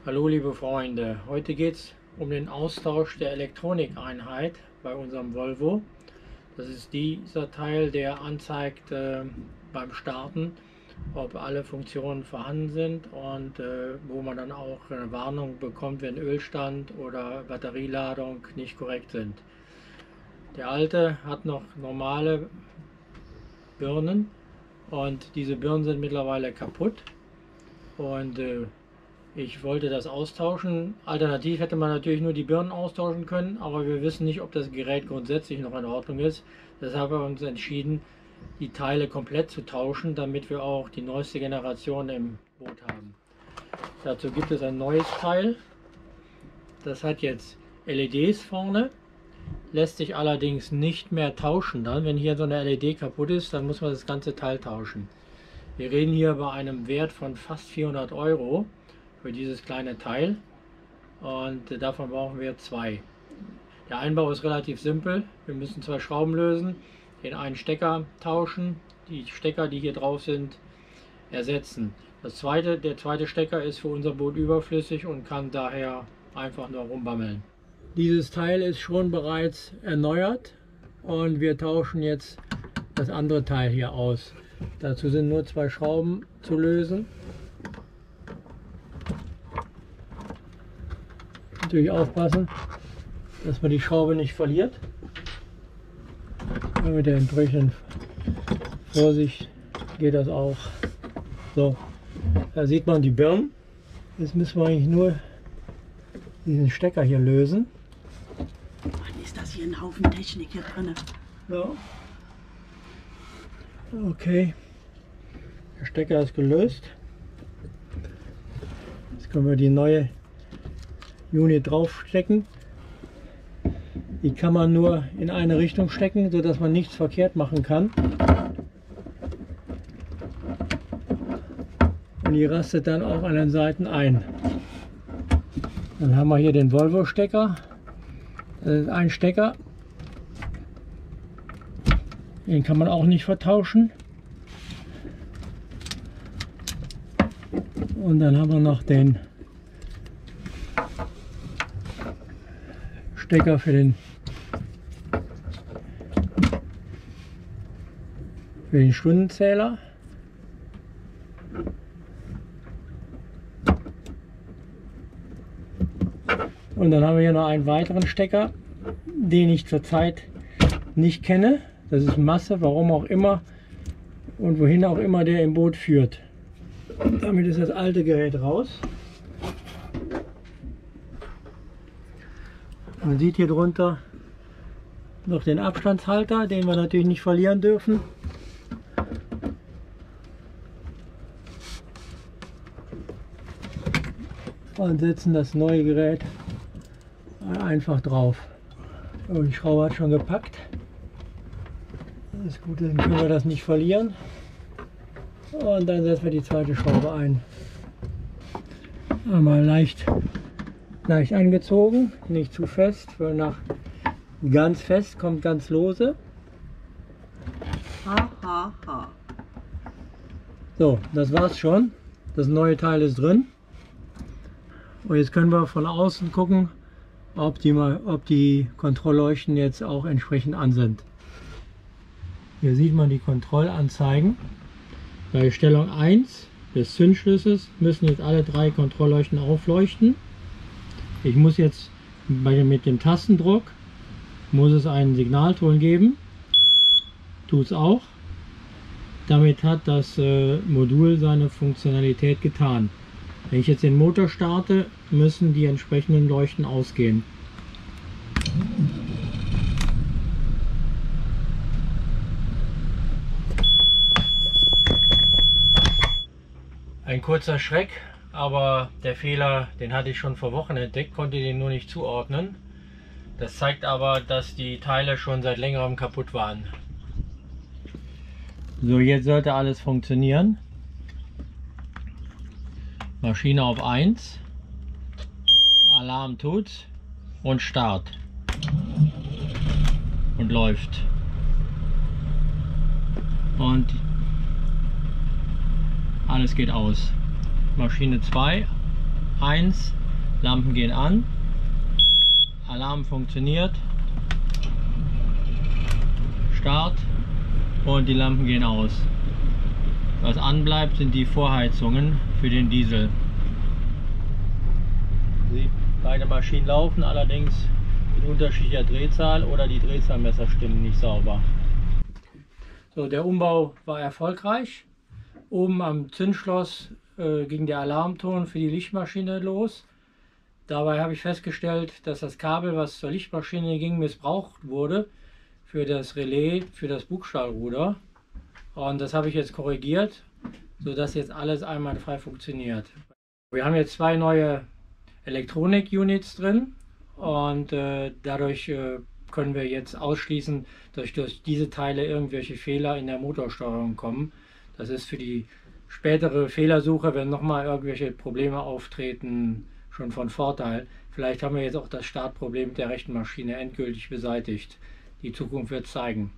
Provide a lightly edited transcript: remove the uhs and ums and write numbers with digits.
Hallo liebe Freunde, heute geht es um den Austausch der Elektronikeinheit bei unserem Volvo. Das ist dieser Teil, der anzeigt beim Starten, ob alle Funktionen vorhanden sind und wo man dann auch eine Warnung bekommt, wenn Ölstand oder Batterieladung nicht korrekt sind. Der alte hat noch normale Birnen und diese Birnen sind mittlerweile kaputt und ich wollte das austauschen. Alternativ hätte man natürlich nur die Birnen austauschen können, aber wir wissen nicht, ob das Gerät grundsätzlich noch in Ordnung ist. Deshalb haben wir uns entschieden, die Teile komplett zu tauschen, damit wir auch die neueste Generation im Boot haben. Dazu gibt es ein neues Teil. Das hat jetzt LEDs vorne, lässt sich allerdings nicht mehr tauschen. Dann, wenn hier so eine LED kaputt ist, dann muss man das ganze Teil tauschen. Wir reden hier bei einem Wert von fast 400 € für dieses kleine Teil und davon brauchen wir zwei. Der Einbau ist relativ simpel. Wir müssen zwei Schrauben lösen, den einen Stecker tauschen, die Stecker, die hier drauf sind, ersetzen. Der zweite Stecker ist für unser Boot überflüssig und kann daher einfach nur rumbammeln. Dieses Teil ist schon bereits erneuert und wir tauschen jetzt das andere Teil hier aus. Dazu sind nur zwei Schrauben zu lösen. Natürlich aufpassen, dass man die Schraube nicht verliert. Und mit der entsprechenden Vorsicht geht das auch. So, da sieht man die Birnen. Jetzt müssen wir eigentlich nur diesen Stecker hier lösen. Mann, ist das hier ein Haufen Technik hier drin. Ja. Okay, der Stecker ist gelöst. Jetzt können wir die neue Unit draufstecken. Die kann man nur in eine Richtung stecken, so dass man nichts verkehrt machen kann. Und die rastet dann auch an den Seiten ein. Dann haben wir hier den Volvo Stecker. Das ist ein Stecker. Den kann man auch nicht vertauschen. Und dann haben wir noch den Stecker für den Stundenzähler. Und dann haben wir hier noch einen weiteren Stecker, den ich zurzeit nicht kenne. Das ist Masse, warum auch immer und wohin auch immer der im Boot führt. Und damit ist das alte Gerät raus. Man sieht hier drunter noch den Abstandshalter, den wir natürlich nicht verlieren dürfen. Und setzen das neue Gerät einfach drauf. So, die Schraube hat schon gepackt. Das ist gut, dann können wir das nicht verlieren. Und dann setzen wir die zweite Schraube ein. Einmal leicht angezogen, nicht zu fest, weil nach ganz fest kommt ganz lose. Ha, ha, ha. So, das war's schon. Das neue Teil ist drin. Und jetzt können wir von außen gucken, ob die Kontrollleuchten jetzt auch entsprechend an sind. Hier sieht man die Kontrollanzeigen. Bei Stellung 1 des Zündschlüssels müssen jetzt alle drei Kontrollleuchten aufleuchten. Ich muss jetzt mit dem Tastendruck muss es einen Signalton geben. Tut es auch. Damit hat das Modul seine Funktionalität getan. Wenn ich jetzt den Motor starte, müssen die entsprechenden Leuchten ausgehen. Ein kurzer Schreck, aber der Fehler, den hatte ich schon vor Wochen entdeckt, konnte den nur nicht zuordnen. Das zeigt aber, dass die Teile schon seit längerem kaputt waren. So, jetzt sollte alles funktionieren. Maschine auf 1, Alarm tut und Start und läuft. Und alles geht aus. Maschine 2 1, Lampen gehen an, Alarm funktioniert, Start und die Lampen gehen aus. Was anbleibt, sind die Vorheizungen für den Diesel. Beide Maschinen laufen, allerdings mit unterschiedlicher Drehzahl oder die Drehzahlmesser stimmen nicht sauber. So, der Umbau war erfolgreich. Oben am Zündschloss ging der Alarmton für die Lichtmaschine los. Dabei habe ich festgestellt, dass das Kabel, was zur Lichtmaschine ging, missbraucht wurde für das Relais, für das Bugstrahlruder. Und das habe ich jetzt korrigiert, sodass jetzt alles einwandfrei funktioniert. Wir haben jetzt zwei neue Elektronik-Units drin und dadurch können wir jetzt ausschließen, dass durch diese Teile irgendwelche Fehler in der Motorsteuerung kommen. Das ist für die spätere Fehlersuche, wenn nochmal irgendwelche Probleme auftreten, schon von Vorteil. Vielleicht haben wir jetzt auch das Startproblem der rechten Maschine endgültig beseitigt. Die Zukunft wird zeigen.